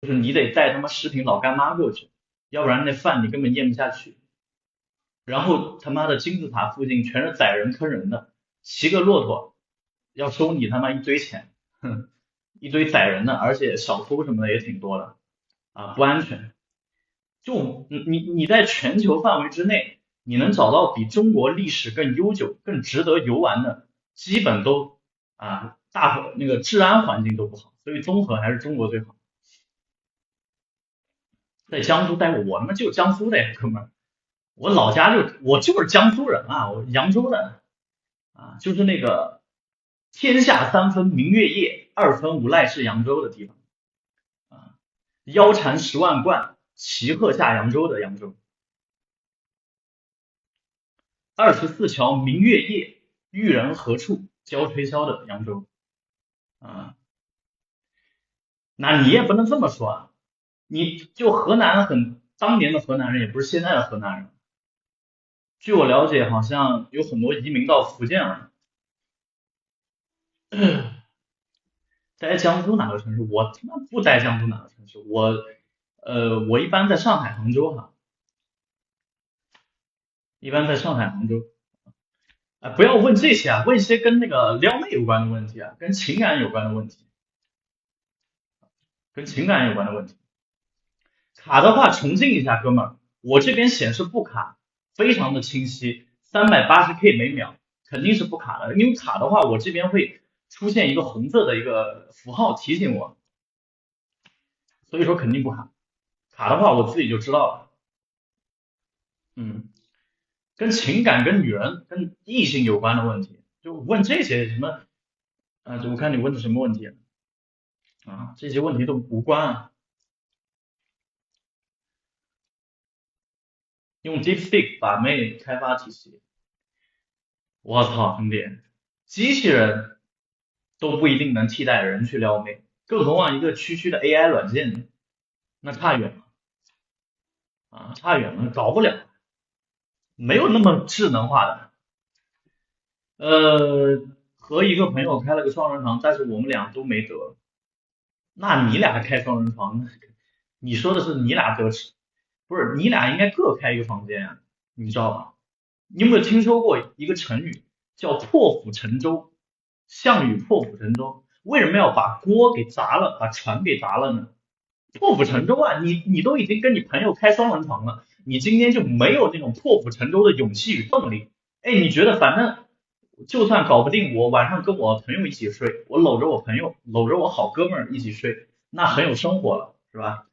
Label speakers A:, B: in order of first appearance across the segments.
A: 就是你得带他妈10瓶老干妈过去，要不然那饭你根本咽不下去。然后他妈的金字塔附近全是宰人坑人的，骑个骆驼要收你他妈一堆钱，哼，一堆宰人的，而且小偷什么的也挺多的啊，不安全。就你在全球范围之内，你能找到比中国历史更悠久、更值得游玩的，基本都那个治安环境都不好，所以综合还是中国最好。在江苏待过，我他妈就江苏的呀，哥们儿，我就是江苏人啊，我扬州的啊，就是那个天下三分明月夜，二分无赖是扬州的地方啊，腰缠10万贯，骑鹤下扬州的扬州。24桥明月夜，玉人何处教吹箫的扬州啊。那你也不能这么说啊，你就河南当年的河南人，也不是现在的河南人。据我了解，好像有很多移民到福建了。在江苏哪个城市？我他妈不在江苏哪个城市，我一般在上海、杭州哈，一般在上海、杭州。啊，不要问这些啊，问一些跟那个撩妹有关的问题啊，跟情感有关的问题，跟情感有关的问题。卡的话重进一下，哥们儿，我这边显示不卡，非常的清晰，380K 每秒，肯定是不卡的。因为卡的话，我这边会出现一个红色的一个符号提醒我，所以说肯定不卡。卡的话，我自己就知道了。嗯，跟情感、跟女人、跟异性有关的问题，就问这些什么就我看你问的什么问题啊？这些问题都无关啊。用 DeepSeek 把妹开发体系，我操，兄弟，机器人都不一定能替代人去撩妹，更何况一个区区的 AI 软件呢，那差远了啊，差远了，搞不了，没有那么智能化的。呃，和一个朋友开了个双人床，但是我们俩都没得。那你俩开双人床，你说的是你俩得吃，不是你俩应该各开一个房间啊，你知道吧？你有没有听说过一个成语叫破釜沉舟？项羽破釜沉舟，为什么要把锅给砸了，把船给砸了呢？破釜沉舟啊！你都已经跟你朋友开双人床了，你今天就没有那种破釜沉舟的勇气与动力？哎，你觉得反正就算搞不定，我晚上跟我朋友一起睡，我搂着我朋友，搂着我好哥们儿一起睡，那很有生活了，是吧？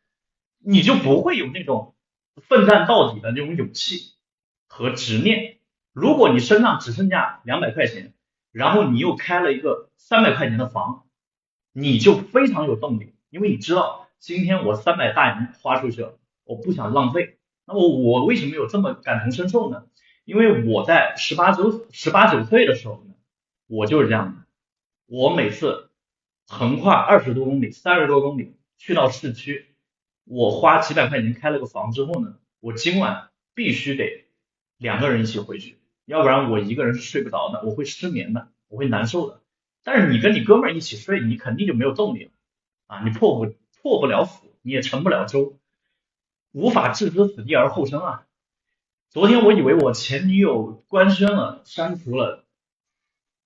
A: 你就不会有那种奋战到底的那种勇气和执念。如果你身上只剩下200块钱，然后你又开了一个300块钱的房，你就非常有动力，因为你知道今天我300大洋花出去了，我不想浪费。那么我为什么有这么感同身受呢？因为我在十八九岁的时候呢，我就是这样的。我每次横跨20多公里、30多公里去到市区，我花几百块钱开了个房之后呢，我今晚必须得2个人一起回去，要不然我一个人是睡不着的，我会失眠的，我会难受的。但是你跟你哥们儿一起睡，你肯定就没有动力了啊！你破不了釜，你也沉不了舟，无法置之死地而后生啊！昨天我以为我前女友官宣了，删除了，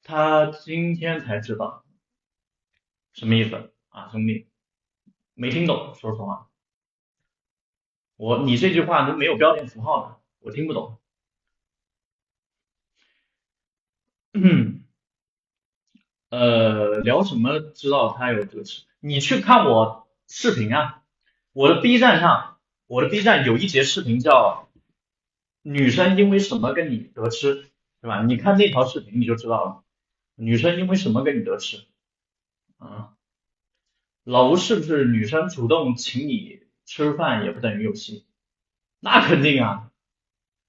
A: 她今天才知道什么意思啊，兄弟，没听懂，说实话，你这句话都没有标点符号的，我听不懂。聊什么知道他有得吃？你去看我视频啊，我的 B 站上，我的 B 站有一节视频叫“女生因为什么跟你得吃”，是吧？你看那条视频你就知道了，女生因为什么跟你得吃啊？老吴是不是女生主动请你吃饭也不等于有戏？那肯定啊，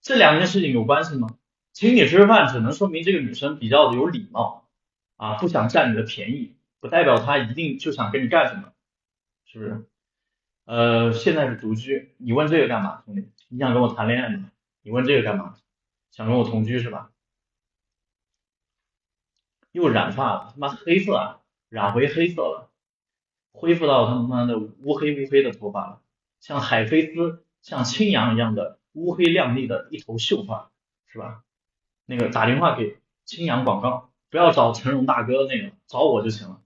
A: 这2件事情有关系吗？请你吃饭只能说明这个女生比较有礼貌啊，不想占你的便宜，不代表她一定就想跟你干什么，是不是？现在是独居，你问这个干嘛，兄弟？你想跟我谈恋爱吗？你问这个干嘛？想跟我同居是吧？又染发了，他妈黑色啊，染回黑色了。恢复到他妈的乌黑乌黑的头发了，像海飞丝、像青阳一样的乌黑亮丽的一头秀发，是吧？那个打电话给青阳广告，不要找陈荣大哥那个，找我就行了。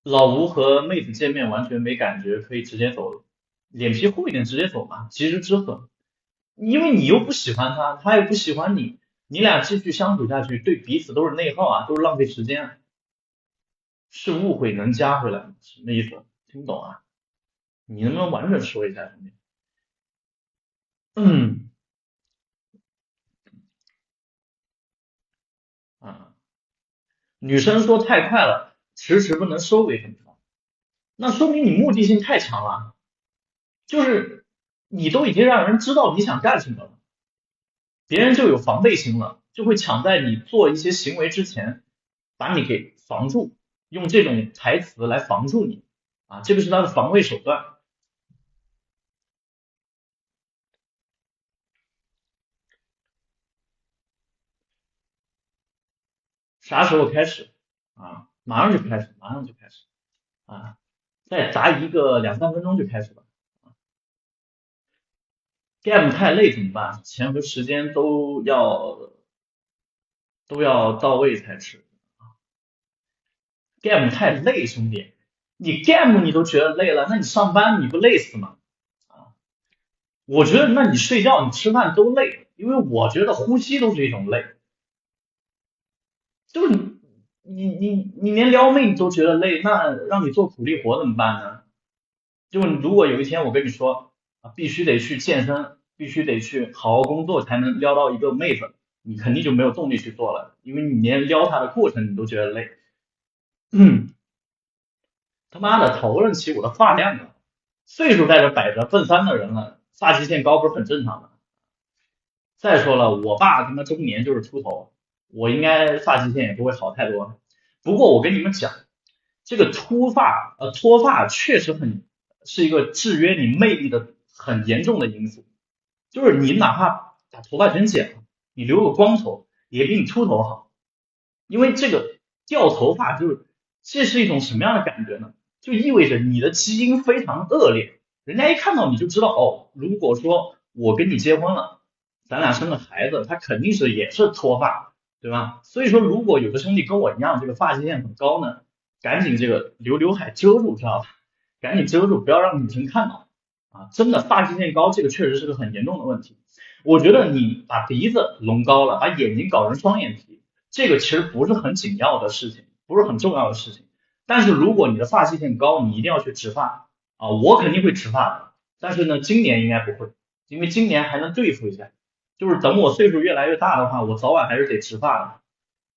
A: 老吴和妹子见面完全没感觉，可以直接走了，脸皮厚一点直接走嘛，及时止损。因为你又不喜欢他，他又不喜欢你，你俩继续相处下去，对彼此都是内耗啊，都是浪费时间啊。是误会能加回来吗？什么意思？听不懂啊？你能不能完整说一下，兄弟？嗯啊，女生说太快了，迟迟不能收尾，怎么办？那说明你目的性太强了，就是你都已经让人知道你想干什么了，别人就有防备心了，就会抢在你做一些行为之前，把你给防住，用这种台词来防住你啊，这个是他的防卫手段。啥时候开始啊？马上就开始，马上就开始啊！再砸一个2、3分钟就开始了。game 太累怎么办？钱和时间都要到位才吃。game 太累，兄弟，你 game 你都觉得累了，那你上班你不累死吗？啊，我觉得那你睡觉、你吃饭都累，因为我觉得呼吸都是一种累，就是你连撩妹你都觉得累，那让你做苦力活怎么办呢？就如果有一天我跟你说啊，必须得去健身，必须得去好好工作才能撩到一个妹子，你肯定就没有动力去做了，因为你连撩她的过程你都觉得累。他妈的讨论起我的发量了，岁数在这摆着，奔三的人了，发际线高不是很正常吗？再说了，我爸他妈中年就是秃头，我应该发际线也不会好太多。不过我跟你们讲，这个脱发确实是一个制约你魅力的很严重的因素。就是你哪怕把头发全剪了，你留个光头也比你秃头好，因为这个掉头发这是一种什么样的感觉呢？就意味着你的基因非常恶劣，人家一看到你就知道哦，如果说我跟你结婚了，咱俩生个孩子，他肯定也是脱发，对吧？所以说，如果有个兄弟跟我一样，这个发际线很高呢，赶紧这个留刘海遮住，知道吧？赶紧遮住，不要让女生看到啊！真的发际线高，这个确实是个很严重的问题。我觉得你把鼻子隆高了，把眼睛搞成双眼皮，这个其实不是很紧要的事情，不是很重要的事情。但是如果你的发际线高，你一定要去植发啊！我肯定会植发的，但是呢，今年应该不会，因为今年还能对付一下。就是等我岁数越来越大的话，我早晚还是得植发的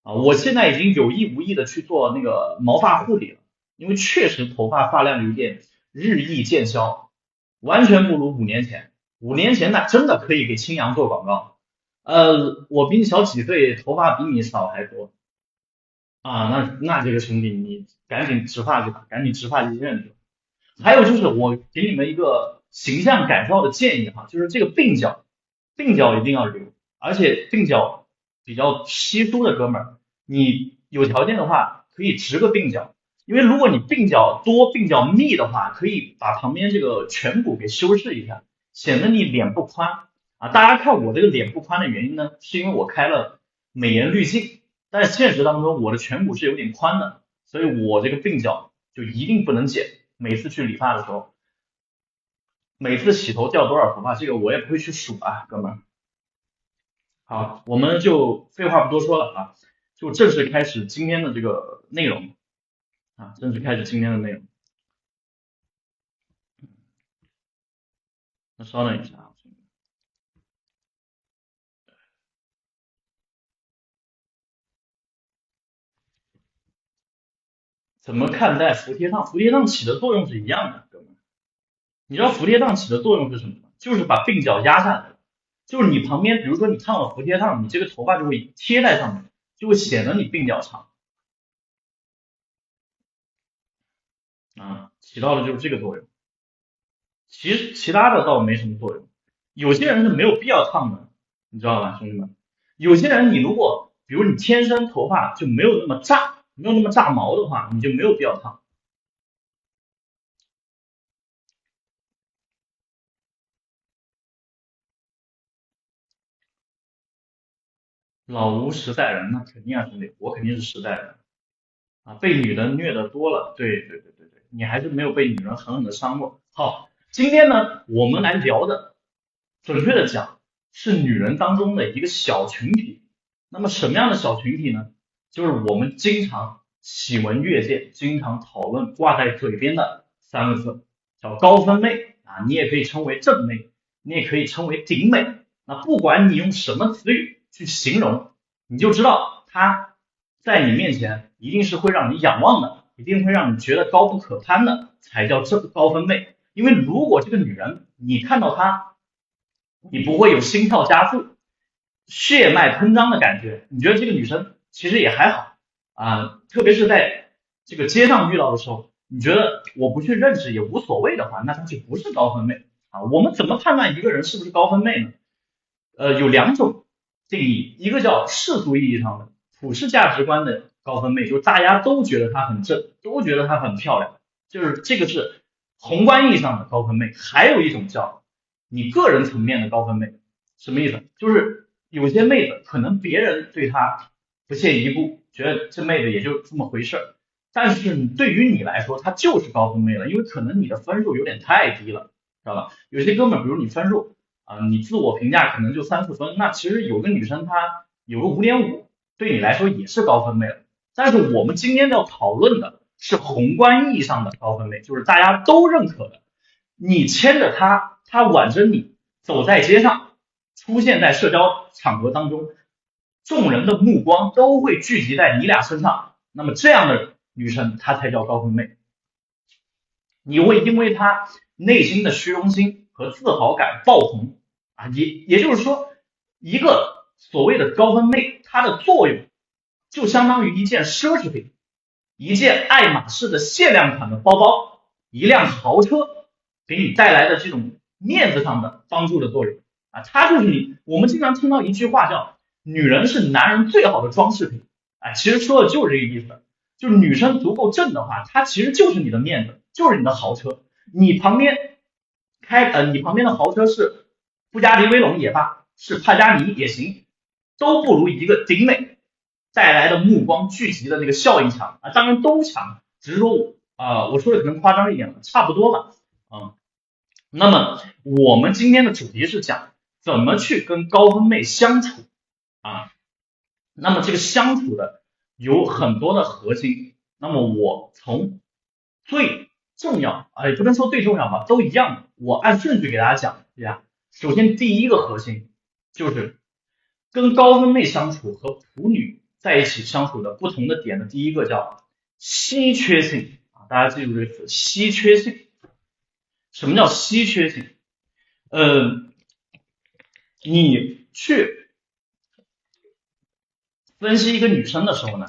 A: 啊！我现在已经有意无意的去做那个毛发护理了，因为确实头发发量有点日益见消，完全不如5年前。5年前那真的可以给青阳做广告。我比你小几岁，头发比你少还多啊！那这个兄弟，你赶紧植发去吧，赶紧植发医院去。还有就是我给你们一个形象改造的建议哈，就是这个鬓角一定要留，而且鬓角比较稀疏的哥们儿，你有条件的话可以植个鬓角，因为如果你鬓角多、鬓角密的话，可以把旁边这个颧骨给修饰一下，显得你脸不宽啊。大家看我这个脸不宽的原因呢，是因为我开了美颜滤镜，但是现实当中我的颧骨是有点宽的，所以我这个鬓角就一定不能剪。每次去理发的时候，每次洗头掉多少头发，这个我也不会去数啊，哥们儿。好，我们就废话不多说了啊，就正式开始今天的这个内容啊，正式开始今天的内容。那稍等一下啊，怎么看待服帖烫？服帖烫起的作用是一样的，哥们儿。你知道服帖烫起的作用是什么吗？就是把鬓角压下来，就是你旁边，比如说你烫了服帖烫，你这个头发就会贴在上面，就会显得你鬓角长啊，起到的就是这个作用。其实其他的倒没什么作用。有些人是没有必要烫的，你知道吧，兄弟们？有些人你如果，比如你天生头发就没有那么炸，没有那么炸毛的话，你就没有必要烫。老吴实在人，那肯定啊，兄弟，我肯定是实在人啊，被女人虐的多了，对对对对对，你还是没有被女人狠狠的伤过。好，今天呢，我们来聊的，准确的讲，是女人当中的一个小群体。那么什么样的小群体呢？就是我们经常喜闻乐见、经常讨论、挂在嘴边的三个字，叫高分妹啊，你也可以称为正妹，你也可以称为顶美。那不管你用什么词语去形容，你就知道她在你面前一定是会让你仰望的，一定会让你觉得高不可攀的，才叫正高分妹。因为如果这个女人你看到她，你不会有心跳加速、血脉喷张的感觉，你觉得这个女生其实也还好啊，特别是在这个街上遇到的时候，你觉得我不去认识也无所谓的话，那她就不是高分妹啊。我们怎么判断一个人是不是高分妹呢？有两种定义，一个叫世俗意义上的普世价值观的高分妹，就是大家都觉得她很正，都觉得她很漂亮，就是这个是宏观意义上的高分妹。还有一种叫你个人层面的高分妹，什么意思？就是有些妹子可能别人对她不屑一顾，觉得这妹子也就这么回事儿，但是对于你来说，她就是高分妹了，因为可能你的分数有点太低了，知道吧？有些哥们儿，比如你分数你自我评价可能就3、4分，那其实有个女生她有个5.5，对你来说也是高分妹了。但是我们今天要讨论的是宏观意义上的高分妹，就是大家都认可的。你牵着她，她挽着你走在街上，出现在社交场合当中，众人的目光都会聚集在你俩身上。那么这样的女生，她才叫高分妹。你会因为她内心的虚荣心和自豪感爆红啊，也就是说，一个所谓的高分妹，它的作用就相当于一件奢侈品，一件爱马仕的限量款的包包，一辆豪车给你带来的这种面子上的帮助的作用啊，它就是我们经常听到一句话叫"女人是男人最好的装饰品"，啊，其实说的就是这个意思，就是女生足够正的话，她其实就是你的面子，就是你的豪车。你旁边你旁边的豪车是布加迪威龙也罢，是帕加尼也行，都不如一个顶美带来的目光聚集的那个效应强啊，当然都强，只是说我说的可能夸张一点了，差不多吧。那么我们今天的主题是讲怎么去跟高分妹相处啊。那么这个相处的有很多的核心，那么我从最重要也不能说最重要吧，都一样的，我按顺序给大家讲一下。首先第一个核心就是跟高分妹相处和普女在一起相处的不同的点的第一个叫稀缺性啊，大家记住这个词，稀缺性。什么叫稀缺性？你去分析一个女生的时候呢，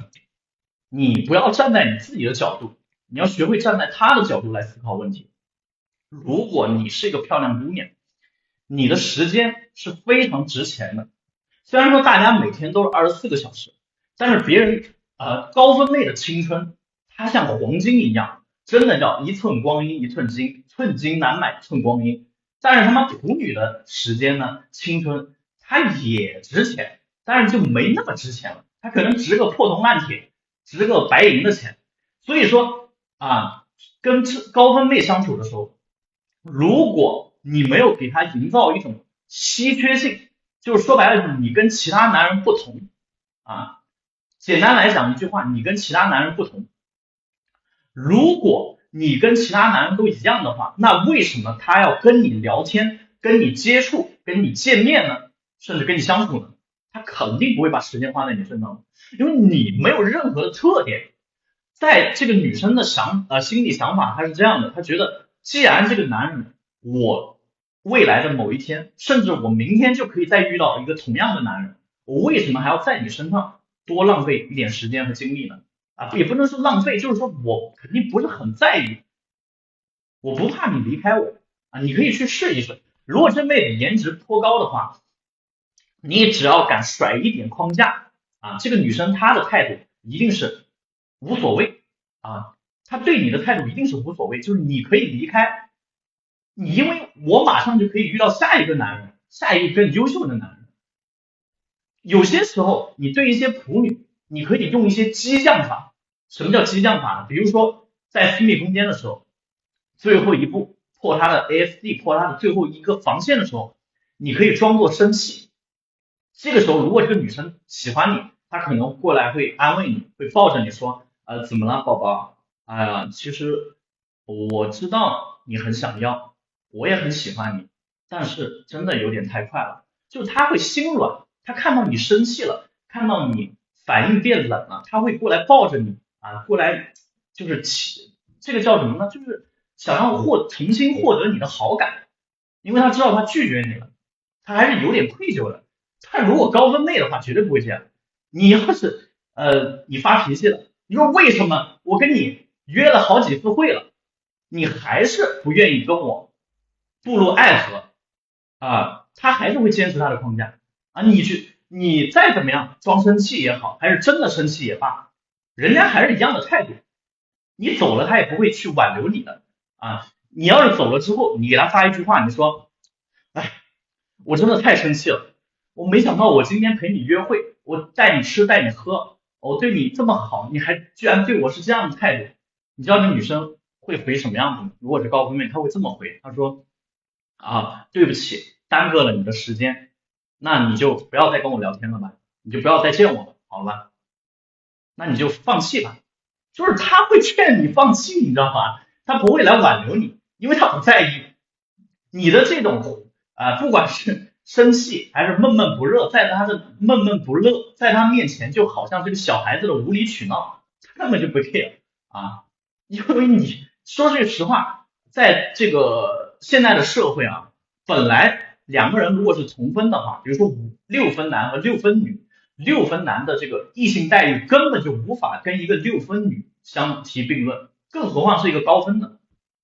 A: 你不要站在你自己的角度，你要学会站在她的角度来思考问题。如果你是一个漂亮姑娘，你的时间是非常值钱的。虽然说大家每天都是24个小时，但是别人高分妹的青春，它像黄金一样，真的叫一寸光阴一寸金，寸金难买寸光阴。但是他妈普女的时间呢，青春它也值钱，但是就没那么值钱了，它可能值个破铜烂铁，值个白银的钱。所以说跟高分妹相处的时候，如果你没有给她营造一种稀缺性，就是说白了就是你跟其他男人不同啊。简单来讲一句话，你跟其他男人不同。如果你跟其他男人都一样的话，那为什么他要跟你聊天、跟你接触、跟你见面呢？甚至跟你相处呢？他肯定不会把时间花在你身上，因为你没有任何的特点。在这个女生的心理想法，她是这样的，她觉得既然这个男人，我未来的某一天，甚至我明天就可以再遇到一个同样的男人，我为什么还要在你身上多浪费一点时间和精力呢？也不能说浪费，就是说我肯定不是很在意，我不怕你离开我你可以去试一试。如果这妹子颜值颇高的话，你只要敢甩一点框架这个女生她的态度一定是无所谓啊，他对你的态度一定是无所谓，就是你可以离开你，因为我马上就可以遇到下一个男人，下一个更优秀的男人。有些时候，你对一些普女，你可以用一些激将法。什么叫激将法呢？比如说在私密空间的时候，最后一步破他的 ASD，破他的最后一个防线的时候，你可以装作生气。这个时候，如果这个女生喜欢你，她可能过来会安慰你，会抱着你说，怎么了，宝宝？哎呀，其实我知道你很想要，我也很喜欢你，但是真的有点太快了。就她会心软，她看到你生气了，看到你反应变冷了，她会过来抱着你啊，过来就是这个叫什么呢？就是想要重新获得你的好感，因为她知道她拒绝你了，她还是有点愧疚的。但如果高分妹的话，绝对不会这样。你要是你发脾气了，你说为什么我跟你约了好几次会了，你还是不愿意跟我步入爱河啊？他还是会坚持他的框架啊。你再怎么样装生气也好，还是真的生气也罢，人家还是一样的态度。你走了，他也不会去挽留你的啊。你要是走了之后，你给他发一句话，你说，哎，我真的太生气了，我没想到我今天陪你约会，我带你吃带你喝，我对你这么好，你还居然对我是这样的态度。你知道这女生会回什么样子吗？如果是高分妹，她会这么回，她说啊，对不起，耽搁了你的时间，那你就不要再跟我聊天了吧，你就不要再见我了，好吧？那你就放弃吧。就是他会劝你放弃，你知道吧？他不会来挽留你，因为他不在意你的这种不管是生气还是闷闷不乐，在他的闷闷不乐，在他面前就好像这个小孩子的无理取闹，他根本就不 care 啊。因为你说句实话，在这个现在的社会啊，本来两个人如果是同分的话，比如说六分男和六分女，六分男的这个异性待遇根本就无法跟一个六分女相提并论，更何况是一个高分的。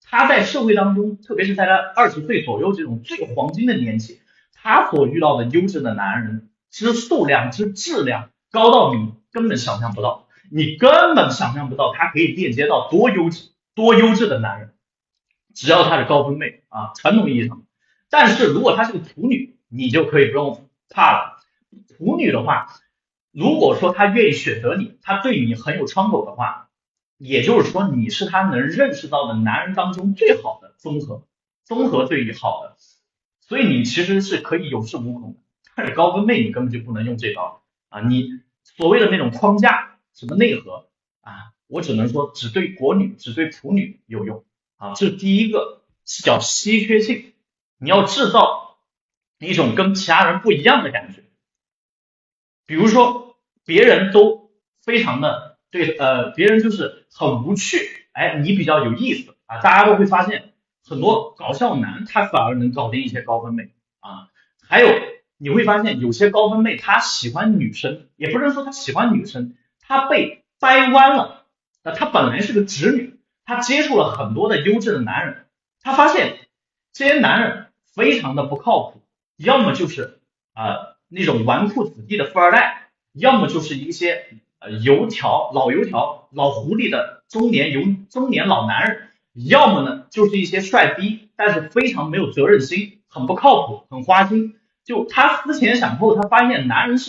A: 他在社会当中，特别是在他20岁左右这种最黄金的年纪，他所遇到的优质的男人之数量之质量高到你根本想象不到，你根本想象不到他可以链接到多优质的男人，只要他是高分妹啊，传统意义上。但是如果他是个普女，你就可以不用怕了。普女的话，如果说他愿意选择你，他对你很有窗口的话，也就是说你是他能认识到的男人当中最好的综合最好的，所以你其实是可以有恃无恐的。但是高分妹你根本就不能用这招啊，你所谓的那种框架什么内核啊，我只能说只对国女只对普女有用啊，这是第一个叫稀缺性，你要制造一种跟其他人不一样的感觉。比如说别人都非常的对，别人就是很无趣，哎，你比较有意思啊，大家都会发现很多搞笑男他反而能搞定一些高分妹啊。还有你会发现有些高分妹她喜欢女生，也不能说她喜欢女生，她被掰弯了，她本来是个直女，她接触了很多的优质的男人，她发现这些男人非常的不靠谱，要么就是那种纨绔子弟的富二代，要么就是一些老油条、老狐狸的中年老男人，要么呢就是一些帅逼，但是非常没有责任心，很不靠谱，很花心。就他思前想后，他发现男人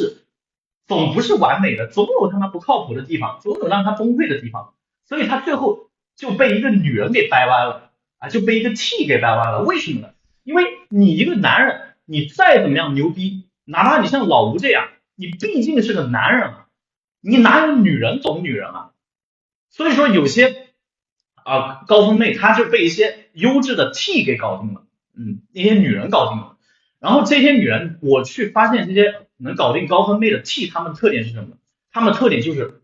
A: 总不是完美的，总有他妈不靠谱的地方，总有让他崩溃的地方，所以他最后就被一个女人给掰弯了啊，就被一个 T 给掰弯了。为什么呢？因为你一个男人，你再怎么样牛逼，哪怕你像老吴这样，你毕竟是个男人啊，你哪有女人懂女人啊？所以说有些高分妹，她就被一些优质的 T 给搞定了，那些女人搞定了。然后这些女人，我去发现这些能搞定高分妹的 T，她们特点是什么？她们特点就是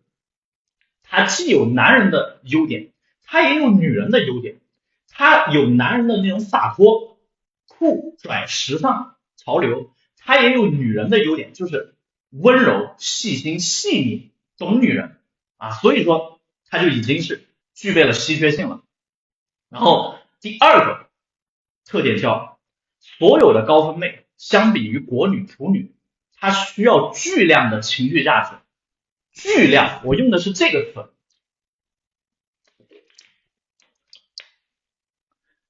A: 她既有男人的优点，她也有女人的优点，她有男人的那种洒脱、酷、拽、时尚、潮流，她也有女人的优点，就是温柔、细心、细腻，懂女人啊，所以说她就已经是具备了稀缺性了。然后第二个特点叫所有的高分妹相比于国女、普女，她需要巨量的情绪价值。巨量，我用的是这个词，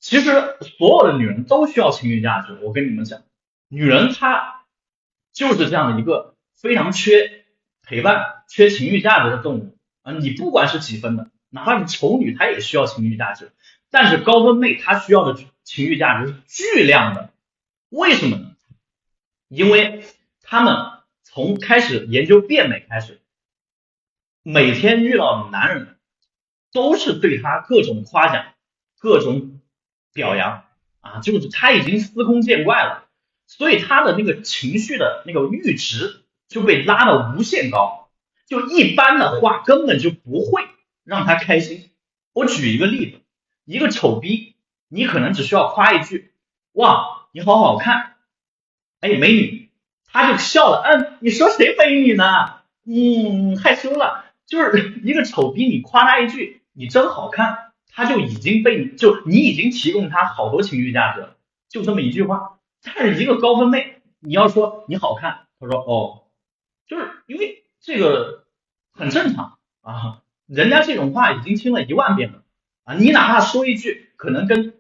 A: 其实所有的女人都需要情绪价值，我跟你们讲，女人她就是这样的一个非常缺陪伴、缺情绪价值的动物啊！你不管是几分的，哪怕是丑女，她也需要情绪价值。但是高分妹她需要的情绪价值是巨量的，为什么呢？因为她们从开始研究变美开始，每天遇到的男人都是对她各种夸奖、各种表扬啊，就是她已经司空见惯了，所以她的那个情绪的那个阈值就被拉到无限高，就一般的话根本就不会让她开心。我举一个例子，一个丑逼，你可能只需要夸一句，哇，你好好看，哎，美女，他就笑了，你说谁美女呢？害羞了，就是一个丑逼，你夸他一句，你真好看，他就已经被你已经提供他好多情绪价值了，就这么一句话。但是一个高分妹，你要说你好看，他说哦，就是因为这个很正常啊，人家这种话已经听了10000遍了啊，你哪怕说一句可能跟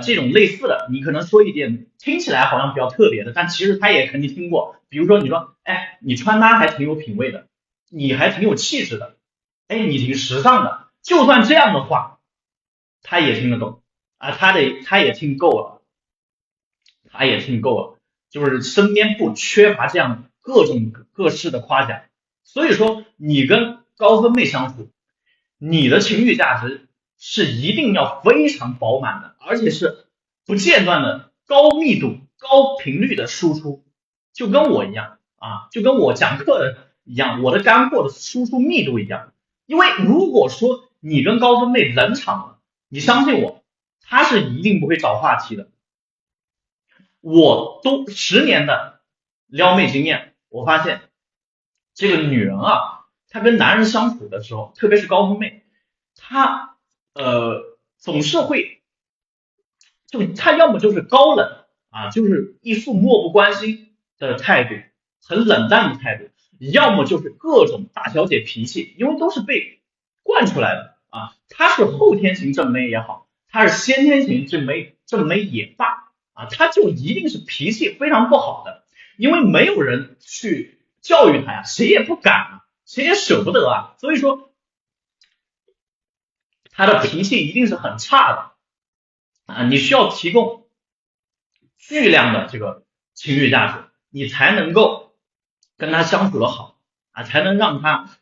A: 这种类似的，你可能说一点听起来好像比较特别的，但其实他也肯定听过。比如说你说，哎，你穿搭还挺有品味的，你还挺有气质的，哎，你挺时尚的，就算这样的话，他也听得懂啊，他也听够了，他也听够了，就是身边不缺乏这样各种各式的夸奖。所以说，你跟高分妹相处，你的情绪价值是一定要非常饱满的，而且是不间断的高密度、高频率的输出，就跟我一样啊，就跟我讲课的一样，我的干货的输出密度一样。因为如果说你跟高分妹冷场了，你相信我，她是一定不会找话题的。我都10年的撩妹经验，我发现这个女人啊，她跟男人相处的时候，特别是高分妹，她总是会，就她要么就是高冷啊，就是一副漠不关心的态度，很冷淡的态度，要么就是各种大小姐脾气，因为都是被惯出来的啊。她是后天型正妹也好，她是先天型正妹也罢。啊，他就一定是脾气非常不好的，因为没有人去教育他呀，谁也不敢啊，谁也舍不得啊，所以说他的脾气一定是很差的啊，你需要提供巨量的这个情绪价值，你才能够跟他相处的好啊，才能让他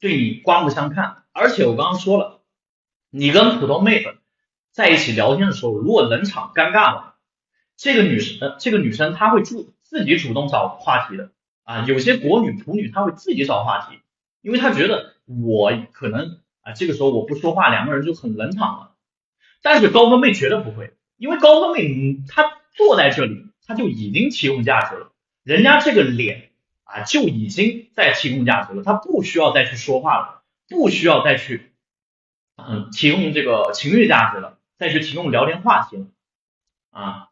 A: 对你刮目相看。而且我刚刚说了，你跟普通妹子在一起聊天的时候，如果冷场尴尬了，这个女生她会自己主动找话题的啊，有些国女普女她会自己找话题，因为她觉得我可能啊这个时候我不说话，两个人就很冷场了。但是高分妹绝对不会，因为高分妹她坐在这里，她就已经提供价值了，人家这个脸啊就已经在提供价值了，她不需要再去说话了，不需要再去提供这个情绪价值了，再去提供聊天话题了啊。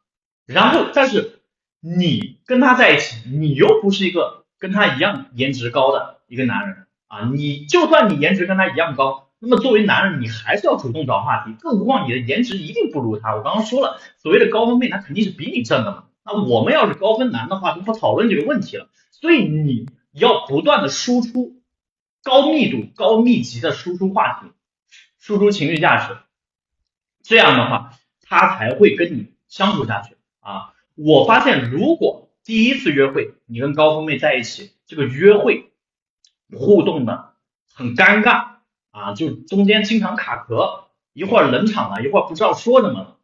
A: 然后，但是你跟他在一起，你又不是一个跟他一样颜值高的一个男人啊，你就算你颜值跟他一样高，那么作为男人，你还是要主动找话题，更何况你的颜值一定不如他。我刚刚说了，所谓的高分妹，那肯定是比你正的嘛。那我们要是高分男的话，就不讨论这个问题了。所以你要不断的输出高密度、高密集的输出话题，输出情绪价值，这样的话，他才会跟你相处下去。啊，我发现如果第一次约会你跟高分妹在一起，这个约会互动的很尴尬啊，就中间经常卡壳，一会儿冷场了，一会儿不知道说什么了，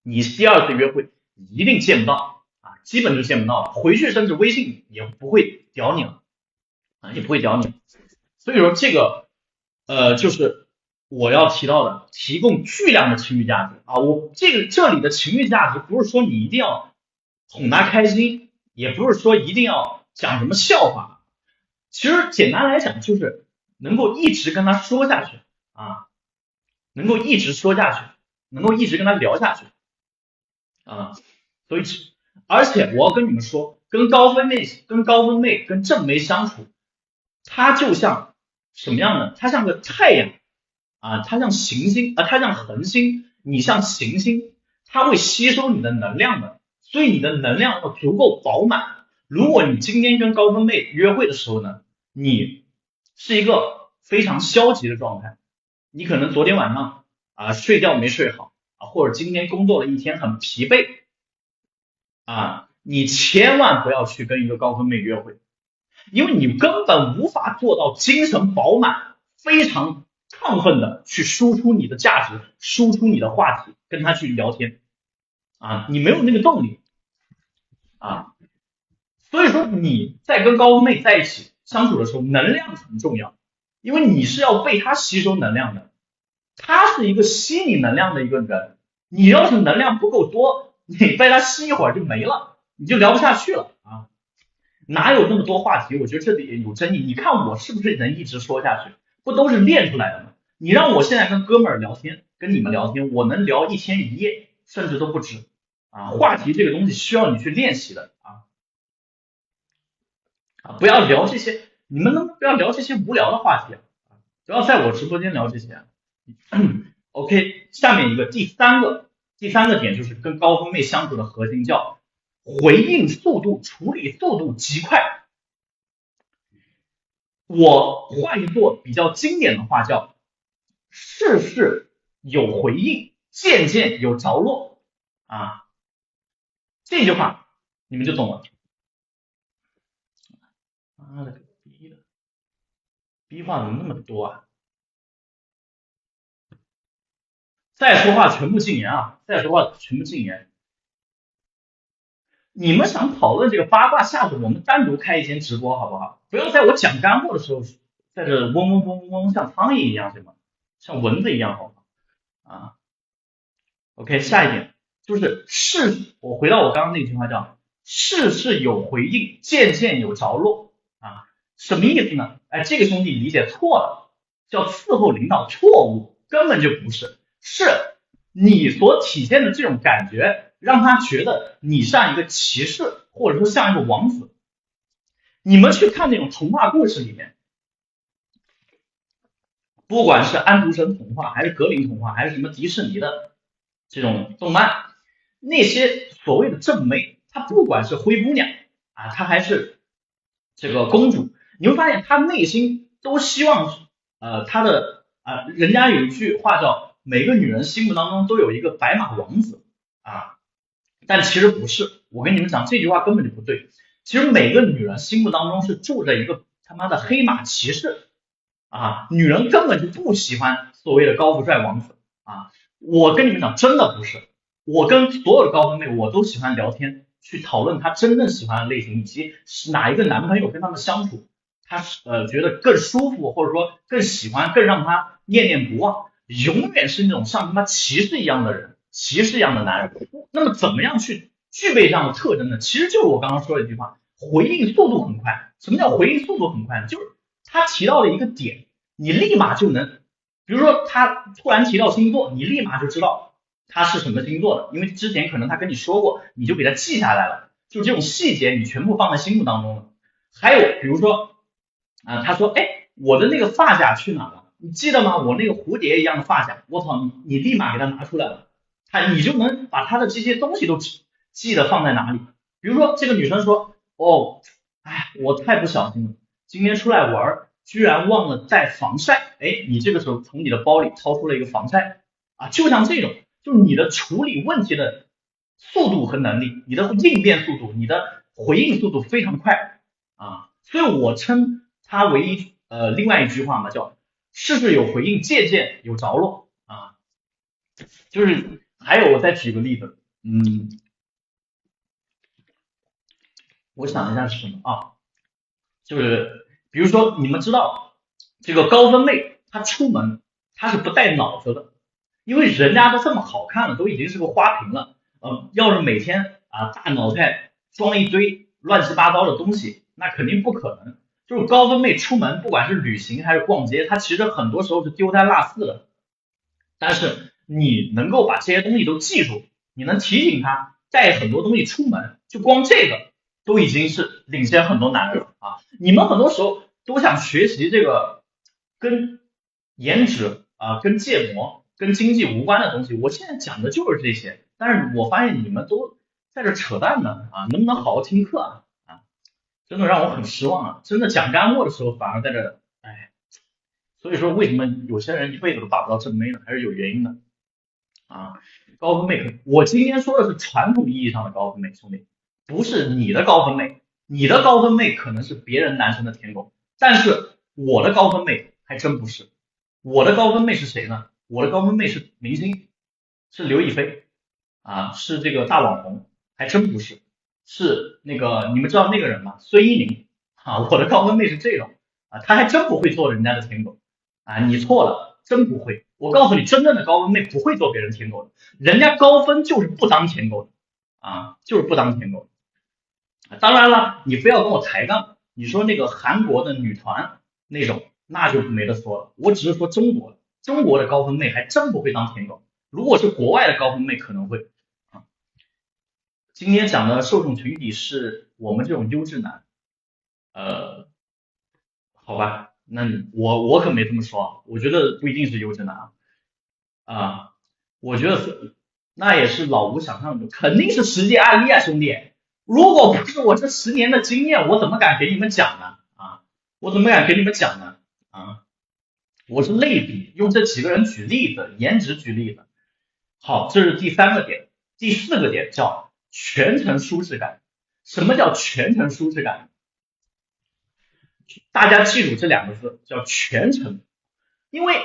A: 你第二次约会一定见不到啊，基本就见不到了，回去甚至微信也不会屌你了啊，也不会屌你。所以说这个就是我要提到的，提供巨量的情绪价值啊！我这里的情绪价值不是说你一定要哄他开心，也不是说一定要讲什么笑话，其实简单来讲就是能够一直跟他说下去啊，能够一直说下去，能够一直跟他聊下去啊。所以，而且我要跟你们说，跟高分妹、跟正妹相处，它就像什么样呢？它像个太阳。啊，它像行星啊，它像恒星你像行星，它会吸收你的能量的，所以你的能量要足够饱满。如果你今天跟高分妹约会的时候呢，你是一个非常消极的状态，你可能昨天晚上睡觉没睡好或者今天工作了一天很疲惫你千万不要去跟一个高分妹约会，因为你根本无法做到精神饱满，非常亢奋的去输出你的价值，输出你的话题，跟他去聊天你没有那个动力所以说你在跟高分妹在一起相处的时候，能量很重要，因为你是要被他吸收能量的，他是一个吸你能量的一个人，你要是能量不够多，你被他吸一会儿就没了，你就聊不下去了哪有那么多话题？我觉得这里有争议。你看我是不是能一直说下去？不都是练出来的吗？你让我现在跟哥们儿聊天，跟你们聊天，我能聊一天一夜，甚至都不止话题这个东西需要你去练习的不要聊这些，你们能不要聊这些无聊的话题不要在我直播间聊这些OK， 下面一个第三个点就是跟高分妹相处的核心叫回应速度，处理速度极快。我换一座比较经典的话叫事事有回应，件件有着落这句话你们就懂了。妈了个逼的，逼话怎么那么多再说话全部禁言再说话全部禁言。你们想讨论这个八卦，下次我们单独开一间直播好不好？不要在我讲干货的时候在这嗡嗡嗡嗡像苍蝇一样对吗？像蚊子一样好吗OK， 下一点就是我回到我刚刚那句话叫事事有回应，件件有着落什么意思呢？这个兄弟理解错了，叫伺候领导，错误，根本就不是，是你所体现的这种感觉让他觉得你像一个骑士，或者说像一个王子。你们去看那种童话故事里面，不管是安徒生童话还是格林童话还是什么迪士尼的这种动漫，那些所谓的正妹，她不管是灰姑娘她还是这个公主，你会发现她内心都希望她的人家有一句话叫每个女人心目当中都有一个白马王子但其实不是，我跟你们讲这句话根本就不对。其实每个女人心目当中是住着一个他妈的黑马骑士女人根本就不喜欢所谓的高富帅王子我跟你们讲真的不是，我跟所有的高分妹我都喜欢聊天，去讨论她真正喜欢的类型，以及哪一个男朋友跟他们相处他觉得更舒服，或者说更喜欢，更让他念念不忘，永远是那种像他妈骑士一样的人，骑士一样的男人。那么怎么样去具备这样的特征呢？其实就是我刚刚说的一句话，回应速度很快。什么叫回应速度很快呢？就是他提到了一个点，你立马就能，比如说他突然提到星座，你立马就知道他是什么星座的，因为之前可能他跟你说过，你就给他记下来了，就这种细节你全部放在心目当中了。还有比如说他说我的那个发夹去哪了？你记得吗？我那个蝴蝶一样的发夹，我操，你立马给他拿出来了，你就能把他的这些东西都记得放在哪里。比如说这个女生说我太不小心了，今天出来玩居然忘了带防晒，你这个时候从你的包里掏出了一个防晒就像这种，就是你的处理问题的速度和能力，你的应变速度，你的回应速度非常快所以我称它为另外一句话嘛，叫事事有回应，件件有着落就是还有我再举个例子我想一下是什么就是比如说你们知道这个高分妹她出门她是不带脑子的，因为人家都这么好看了，都已经是个花瓶了要是每天大脑袋装一堆乱七八糟的东西，那肯定不可能。就是高分妹出门不管是旅行还是逛街，她其实很多时候是丢三落四的，但是你能够把这些东西都记住，你能提醒她带很多东西出门，就光这个都已经是领先很多男人了你们很多时候都想学习这个跟颜值跟建模跟经济无关的东西，我现在讲的就是这些。但是我发现你们都在这扯淡呢啊，能不能好好听课啊？真的让我很失望啊！真的讲干货的时候反而在这，哎，所以说为什么有些人一辈子都打不到正妹呢？还是有原因的啊。高分妹，我今天说的是传统意义上的高分妹，兄弟，不是你的高分妹。你的高分妹可能是别人男生的舔狗，但是我的高分妹还真不是。我的高分妹是谁呢？我的高分妹是明星，是刘亦菲啊，是这个大网红，还真不是。是那个你们知道那个人吗？孙一宁啊，我的高分妹是这种啊，她还真不会做人家的舔狗啊，你错了，真不会。我告诉你，真正的高分妹不会做别人舔狗的，人家高分就是不当舔狗的啊，就是不当舔狗的。当然了，你非要跟我抬杠，你说那个韩国的女团那种，那就没得说了。我只是说中国的高分妹还真不会当舔狗，如果是国外的高分妹可能会。今天讲的受众群体是我们这种优质男，好吧，那我可没这么说啊，我觉得不一定是优质男啊，我觉得是，那也是老吴想象的，肯定是实际案例啊，兄弟，如果不是我这10年的经验，我怎么敢给你们讲呢？啊，我怎么敢给你们讲呢？啊，我是类比，用这几个人举例子，颜值举例子。好，这是第3个点，第4个点叫全程舒适感。什么叫全程舒适感？大家记住这2个字，叫全程。因为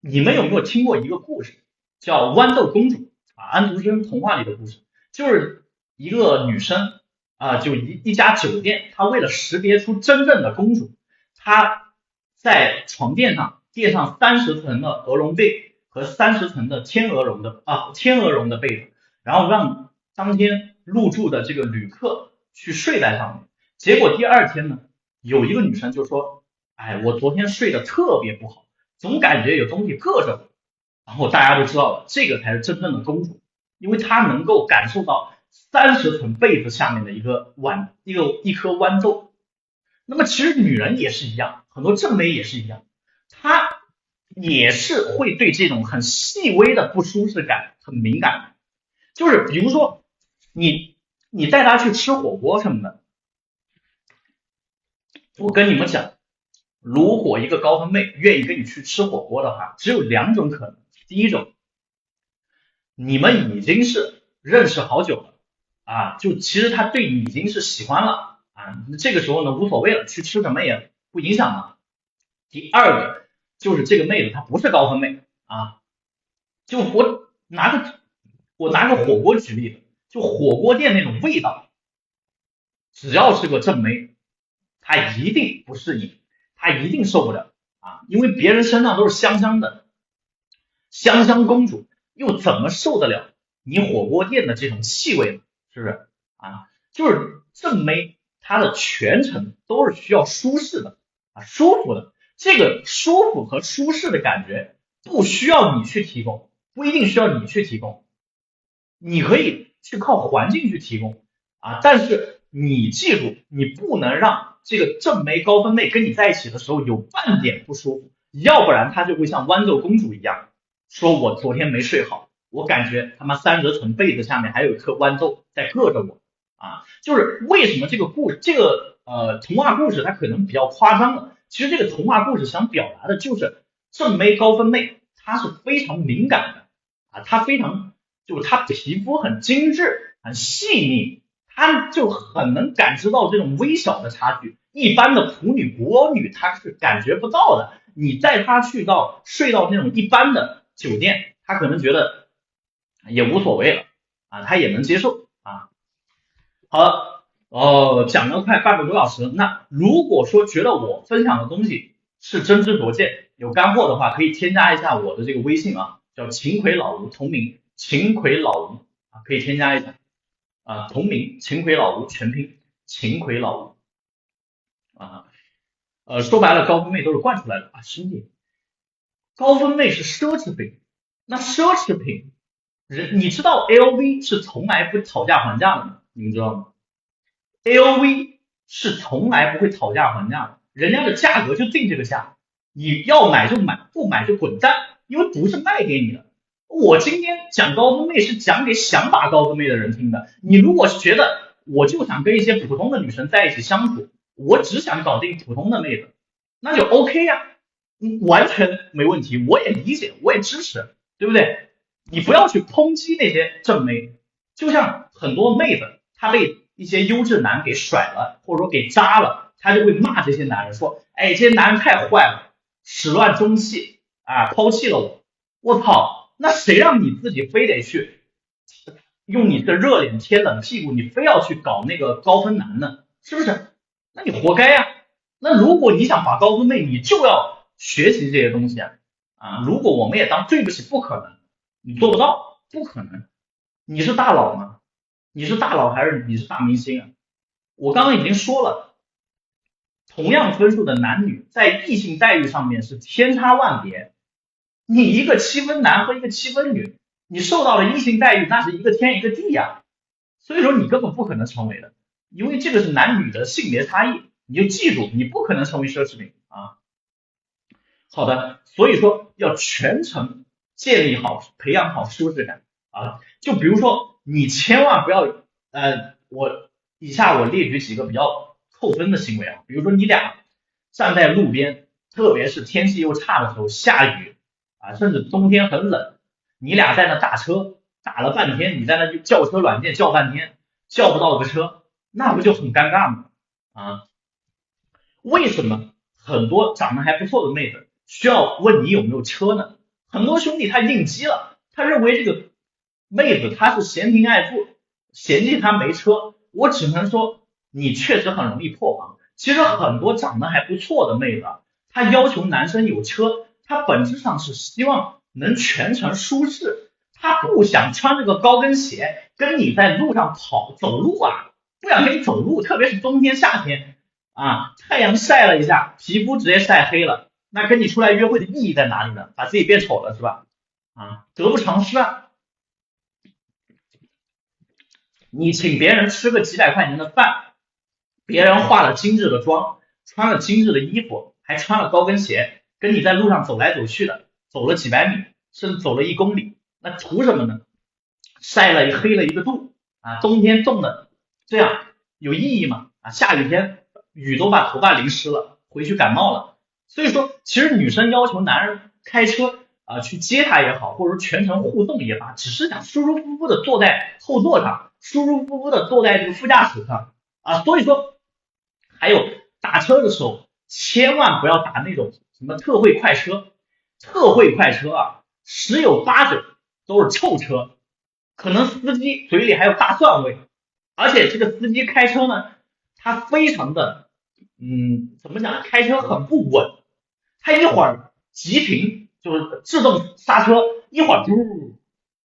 A: 你们有没有听过一个故事，叫豌豆公主啊？安徒生童话里的故事，就是一个女生啊，就一家酒店，她为了识别出真正的公主，她在床垫上垫上30层的鹅绒被和30层的天鹅绒的被子，然后让当天入住的这个旅客去睡在上面。结果第2天呢，有一个女生就说，哎，我昨天睡得特别不好，总感觉有东西硌着我。然后大家都知道了，这个才是真正的公主，因为她能够感受到30层被子下面的一颗豌豆。那么其实女人也是一样，很多正妹也是一样，她也是会对这种很细微的不舒适感很敏感。就是比如说你带她去吃火锅什么的，我跟你们讲，如果一个高分妹愿意跟你去吃火锅的话，只有2种可能。第一种，你们已经是认识好久了啊，就其实她对你已经是喜欢了啊，这个时候呢无所谓了，去吃什么也不影响了。第2个就是这个妹子她不是高分妹啊，就我拿个火锅举例子，就火锅店那种味道，只要是个正妹，她一定不适应，她一定受不了啊，因为别人身上都是香香的，香香公主又怎么受得了你火锅店的这种气味呢？是不是啊？就是正妹她的全程都是需要舒适的啊，舒服的。这个舒服和舒适的感觉不需要你去提供，不一定需要你去提供，你可以去靠环境去提供啊。但是你记住，你不能让这个正妹高分妹跟你在一起的时候有半点不舒服，要不然她就会像豌豆公主一样，说我昨天没睡好，我感觉他妈30层被子下面还有一颗豌豆在硌着我啊。就是为什么这个童话故事它可能比较夸张的，其实这个童话故事想表达的就是正妹高分妹她是非常敏感的啊，她皮肤很精致很细腻，她就很能感知到这种微小的差距，一般的普女国女她是感觉不到的。你带她睡到那种一般的酒店，她可能觉得也无所谓了啊，她也能接受啊。好了，讲了快半个多小时，那如果说觉得我分享的东西是真知灼见有干货的话，可以添加一下我的这个微信啊，叫秦魁老吴，同名秦魁老吴啊，可以添加一下啊，同名秦魁老吴全拼秦魁老吴啊。说白了，高分妹都是惯出来的啊，兄弟，高分妹是奢侈品，那奢侈品你知道 LV 是从来不讨价还价的吗？你们知道吗？ LV 是从来不会讨价还价的，人家的价格就定这个价，你要买就买，不买就滚蛋因为不是卖给你的。我今天讲高分妹是讲给想把高分妹的人听的。你如果觉得我就想跟一些普通的女生在一起相处，我只想搞定普通的妹子，那就 OK 呀，完全没问题，我也理解，我也支持，对不对？你不要去抨击那些正妹，就像很多妹子她被一些优质男给甩了，或者说给渣了，她就会骂这些男人说，哎，这些男人太坏了，始乱终弃啊，抛弃了我。我操，那谁让你自己非得去用你的热脸贴冷屁股，你非要去搞那个高分男呢？是不是？那你活该呀。那如果你想把高分妹，你就要学习这些东西啊。如果我们也当对不起，不可能，你做不到，不可能。你是大佬吗？你是大佬还是你是大明星啊？我刚刚已经说了，同样分数的男女在异性待遇上面是天差万别。你一个7分男和一个7分女，你受到的异性待遇那是一个天一个地呀。所以说你根本不可能成为的，因为这个是男女的性别差异，你就记住，你不可能成为奢侈品啊。好的，所以说要全程建立好、培养好舒适感啊。就比如说，你千万不要以下我列举几个比较扣分的行为啊，比如说你俩站在路边，特别是天气又差的时候，下雨啊，甚至冬天很冷，你俩在那打车，打了半天，你在那叫车软件叫半天，叫不到个车，那不就很尴尬吗？啊，为什么很多长得还不错的妹子需要问你有没有车呢？很多兄弟他应激了，他认为这个妹子她是嫌贫爱富，嫌弃她没车。我只能说你确实很容易破防。其实很多长得还不错的妹子，她要求男生有车，她本质上是希望能全程舒适，她不想穿这个高跟鞋跟你在路上走路啊，不想跟你走路，特别是冬天夏天啊，太阳晒了一下，皮肤直接晒黑了，那跟你出来约会的意义在哪里呢？把自己变丑了是吧？啊，得不偿失啊！你请别人吃个几百块钱的饭，别人化了精致的妆，穿了精致的衣服，还穿了高跟鞋，跟你在路上走来走去的，走了几百米，甚至走了1公里，那图什么呢？晒了黑了一个度啊，冬天冻的这样有意义吗？啊，下雨天雨都把头发淋湿了，回去感冒了。所以说，其实女生要求男人开车去接她也好，或者说全程互动也罢，只是想舒舒服服的坐在后座上，舒舒服服的坐在这个副驾驶上啊。所以说，还有打车的时候，千万不要打那种什么特惠快车，特惠快车啊，十有八九都是臭车，可能司机嘴里还有大蒜味，而且这个司机开车呢，他非常的怎么讲，开车很不稳，他一会儿急停就是自动刹车，一会儿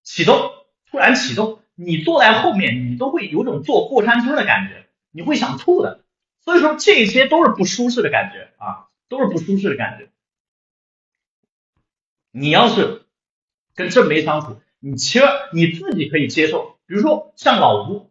A: 启动，突然启动，你坐在后面你都会有种坐过山车的感觉，你会想吐的。所以说这些都是不舒适的感觉啊，都是不舒适的感觉。你要是跟正妹相处，其实你自己可以接受，比如说像老吴，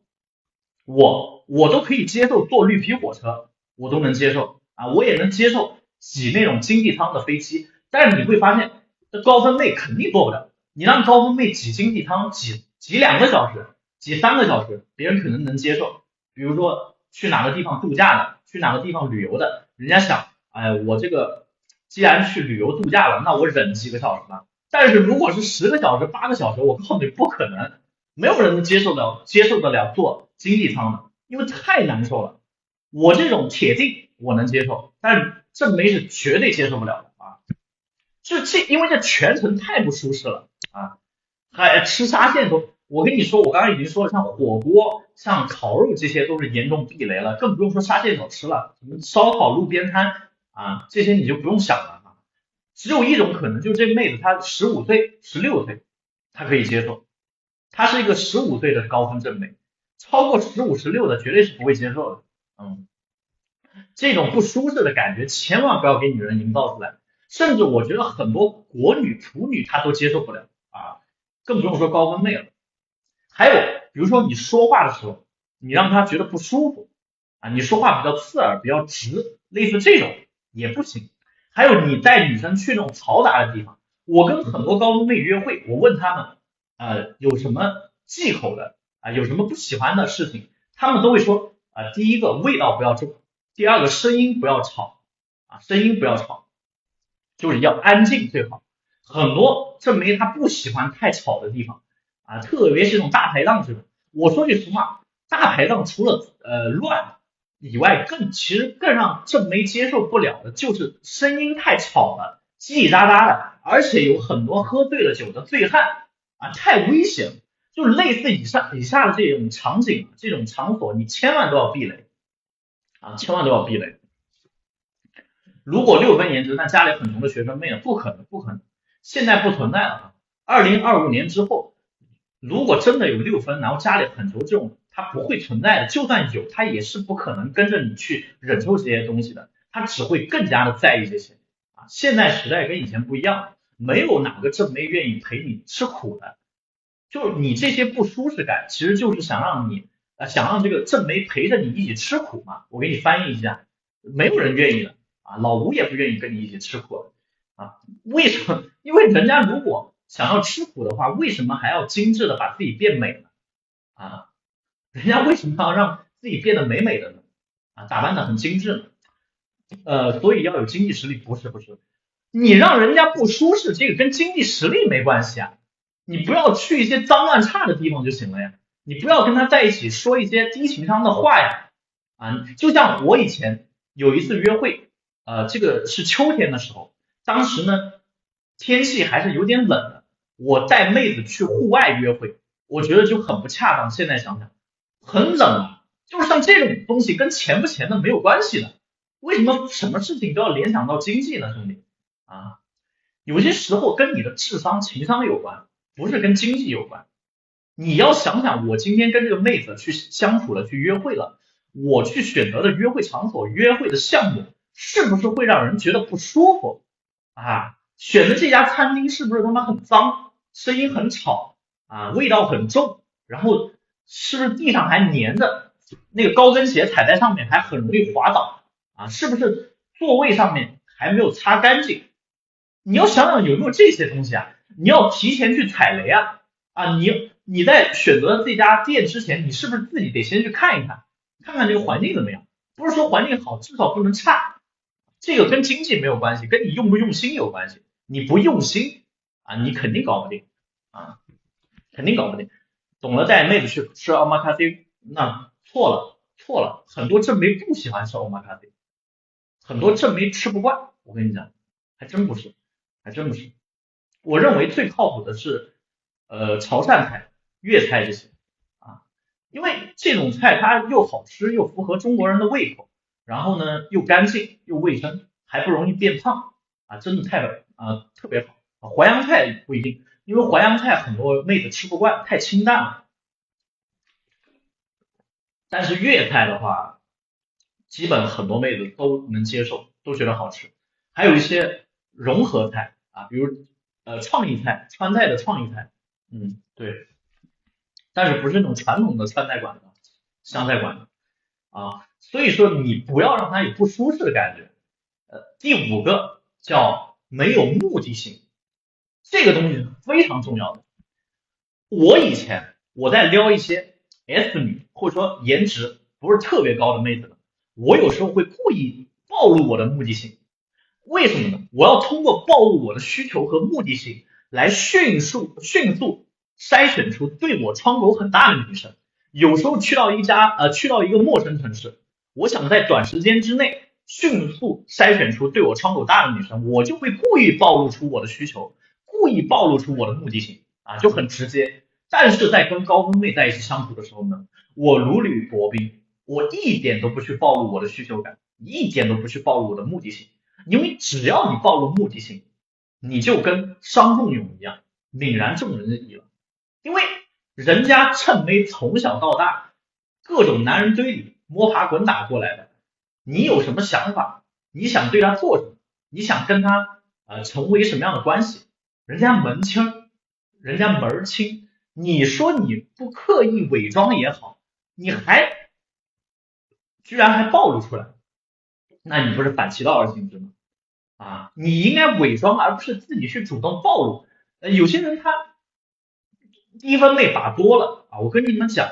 A: 我都可以接受坐绿皮火车，我都能接受啊，我也能接受挤那种经济舱的飞机，但是你会发现，这高分妹肯定做不了。你让高分妹挤经济舱，挤2个小时，挤3个小时，别人可能能接受。比如说去哪个地方度假的，去哪个地方旅游的，人家想，哎，我这个既然去旅游度假了，那我忍几个小时吧。但是如果是10个小时、8个小时，我告诉你不可能，没有人能接受得了坐经济舱的，因为太难受了。我这种铁定我能接受，但是正妹是绝对接受不了的啊！因为这全程太不舒适了啊！还吃沙县都，我跟你说，我刚刚已经说了，像火锅、像烤肉这些都是严重避雷了，更不用说沙县小吃了，什么烧烤路边摊啊，这些你就不用想了啊。只有一种可能，就是这妹子她15岁、16岁，她可以接受，她是一个15岁的高分正妹，超过15、16的绝对是不会接受的。这种不舒适的感觉千万不要给女人营造出来，甚至我觉得很多国女、普女她都接受不了啊，更不用说高分妹了。还有比如说你说话的时候，你让她觉得不舒服啊，你说话比较刺耳、比较直，类似这种也不行。还有你带女生去那种嘈杂的地方，我跟很多高中妹约会，我问他们有什么忌口的有什么不喜欢的事情，他们都会说第一个味道不要重，第二个声音不要吵声音不要吵，就是要安静最好。很多正妹她不喜欢太吵的地方特别是这种大排档这种。我说句实话，大排档除了乱以外，其实更让正妹接受不了的就是声音太吵了，叽叽喳喳的，而且有很多喝醉了酒的醉汉太危险了。就类似以下的这种场景，这种场所，你千万都要避雷千万都要避雷。如果6分颜值但家里很穷的学生妹呢？不可能，不可能，现在不存在了。2025年之后，如果真的有6分，然后家里很穷这种，它不会存在的。就算有，它也是不可能跟着你去忍受这些东西的，它只会更加的在意这些现在时代跟以前不一样，没有哪个正妹愿意陪你吃苦的。就是你这些不舒适感，其实就是想让这个正妹陪着你一起吃苦嘛。我给你翻译一下，没有人愿意的老吴也不愿意跟你一起吃苦为什么？因为人家如果想要吃苦的话，为什么还要精致的把自己变美呢人家为什么要让自己变得美美的呢打扮的很精致呢所以要有经济实力，不是，你让人家不舒适，这个跟经济实力没关系你不要去一些脏乱差的地方就行了呀，你不要跟他在一起说一些低情商的话呀就像我以前有一次约会这个是秋天的时候，当时呢天气还是有点冷的，我带妹子去户外约会，我觉得就很不恰当。现在想想很冷就是像这种东西跟钱不钱的没有关系的，为什么什么事情都要联想到经济呢兄弟有些时候跟你的智商情商有关，不是跟经济有关。你要想想，我今天跟这个妹子去相处了，去约会了，我去选择的约会场所、约会的项目，是不是会让人觉得不舒服选的这家餐厅是不是他妈很脏，声音很吵味道很重，然后是不是地上还粘着那个高跟鞋踩在上面还很容易滑倒是不是座位上面还没有擦干净？你要想想有没有这些东西你要提前去踩雷你在选择这家店之前，你是不是自己得先去看一看，看看这个环境怎么样？不是说环境好，至少不能差。这个跟经济没有关系，跟你用不用心有关系。你不用心你肯定搞不定肯定搞不定。懂了带妹子去吃奥马卡西，那错了，很多正妹不喜欢吃奥马卡西，很多正妹吃不惯。我跟你讲，还真不是。我认为最靠谱的是潮汕菜、粤菜这些因为这种菜它又好吃又符合中国人的胃口，然后呢又干净又卫生，还不容易变胖真的特别好淮扬菜不一定，因为淮扬菜很多妹子吃不惯，太清淡了。但是粤菜的话，基本很多妹子都能接受，都觉得好吃。还有一些融合菜比如创意菜，川菜的创意菜对，但是不是那种传统的川菜馆子、湘菜馆子所以说你不要让他有不舒适的感觉。第5个叫没有目的性，这个东西是非常重要的。以前我在撩一些 S 女或者说颜值不是特别高的妹子，我有时候会故意暴露我的目的性。为什么呢？我要通过暴露我的需求和目的性来迅速筛选出对我窗口很大的女生。有时候去到一个陌生城市，我想在短时间之内迅速筛选出对我窗口大的女生，我就会故意暴露出我的需求，故意暴露出我的目的性就很直接。但是在跟高分妹在一起相处的时候呢，我如履薄冰，我一点都不去暴露我的需求感，一点都不去暴露我的目的性。因为只要你暴露目的性，你就跟伤仲永一样，泯然众人的意了。因为人家趁妹从小到大各种男人堆里摸爬滚打过来的，你有什么想法？你想对他做什么？你想跟他成为什么样的关系？人家门清，人家门清。你说你不刻意伪装也好，你居然还暴露出来，那你不是反其道而行之吗你应该伪装，而不是自己去主动暴露。有些人他低分妹把多了我跟你们讲，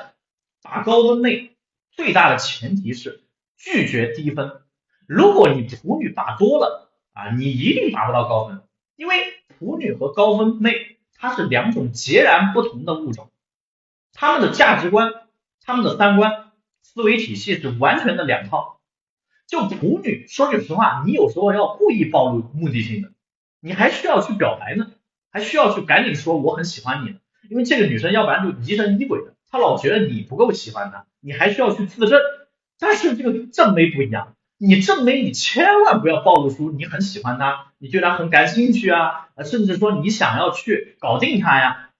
A: 把高分妹最大的前提是拒绝低分。如果你普女把多了你一定达不到高分，因为普女和高分妹它是两种截然不同的物种，他们的价值观、他们的三观、思维体系是完全的两套。就普女，说句实话，你有时候要故意暴露目的性的，你还需要去表白呢，还需要去赶紧说我很喜欢你呢，因为这个女生要不然就疑神疑鬼的，她老觉得你不够喜欢她，你还需要去自证。但是这个正妹不一样，你正妹你千万不要暴露出你很喜欢她，你对她很感兴趣甚至说你想要去搞定她呀，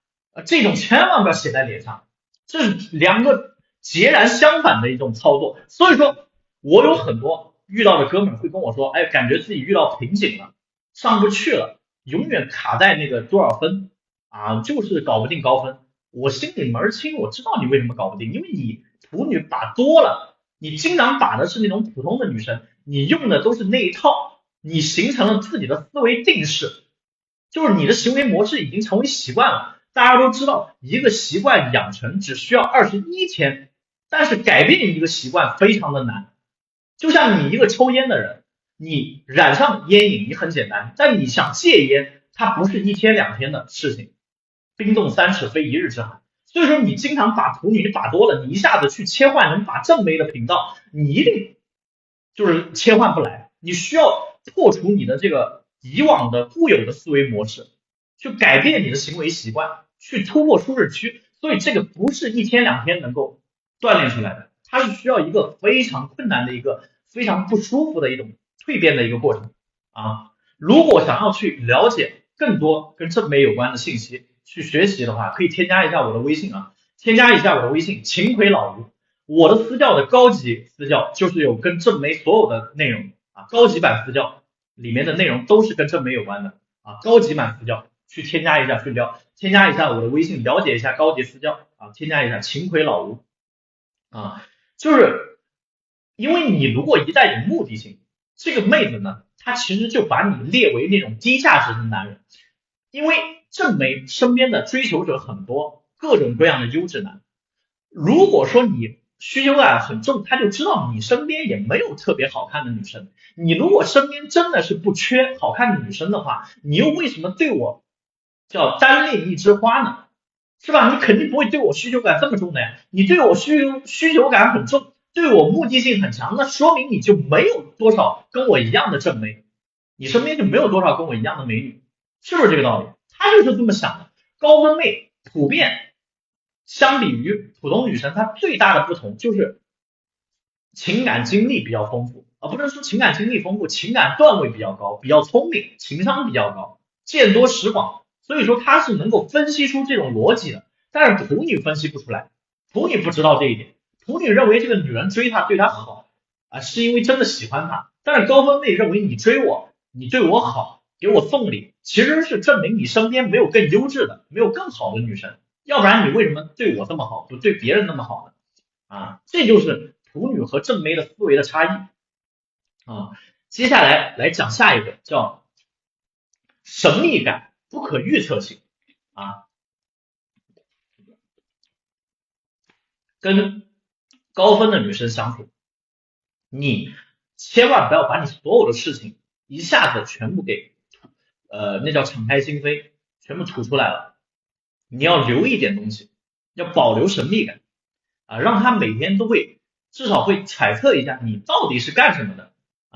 A: 这种千万不要写在脸上，这是两个截然相反的一种操作。所以说我有很多遇到的哥们会跟我说，感觉自己遇到瓶颈了，上不去了，永远卡在那个多少分就是搞不定高分。我心里门儿清，我知道你为什么搞不定，因为你普女把多了，你经常把的是那种普通的女生，你用的都是那一套，你形成了自己的思维定式，就是你的行为模式已经成为习惯了。大家都知道，一个习惯养成只需要21天，但是改变一个习惯非常的难。就像你一个抽烟的人，你染上烟瘾你很简单，但你想戒烟，它不是1天2天的事情，冰冻3尺非一日之寒。所以说你经常把普女把多了，你一下子去切换成把正妹的频道，你一定就是切换不来，你需要破除你的这个以往的固有的思维模式，去改变你的行为习惯，去突破舒适区。所以这个不是1天2天能够锻炼出来的，它是需要一个非常困难的一个非常不舒服的一种蜕变的一个过程如果想要去了解更多跟正妹有关的信息，去学习的话，可以添加一下我的微信添加一下我的微信秦奎老吴。我的私教的高级私教就是有跟正妹所有的内容高级版私教里面的内容都是跟正妹有关的高级版私教去添加一下，添加一下我的微信，了解一下高级私教添加一下秦奎老吴就是因为你如果一旦有目的性，这个妹子呢，她其实就把你列为那种低价值的男人。因为正妹身边的追求者很多，各种各样的优质男，如果说你需求感很重，他就知道你身边也没有特别好看的女生。你如果身边真的是不缺好看的女生的话，你又为什么对我叫单恋一枝花呢？是吧？你肯定不会对我需求感这么重的呀。你对我需求感很重，对我目的性很强，那说明你就没有多少跟我一样的正妹，你身边就没有多少跟我一样的美女，是不是这个道理？他就是这么想的。高分妹普遍相比于普通女生，她最大的不同就是情感经历比较丰富不能说情感经历丰富，情感段位比较高，比较聪明，情商比较高，见多识广，所以说她是能够分析出这种逻辑的。但是普女分析不出来，普女不知道这一点，普女认为这个女人追她对她好是因为真的喜欢她，但是高分妹认为你追我，你对我好，给我送礼，其实是证明你身边没有更优质的，没有更好的女生，要不然你为什么对我这么好，不对别人那么好呢？这就是普女和正妹的思维的差异接下来来讲下一个叫神秘感、不可预测性跟高分的女生相处，你千万不要把你所有的事情一下子全部给那叫敞开心扉，全部吐出来了。你要留一点东西，要保留神秘感让他每天都会至少会揣测一下你到底是干什么的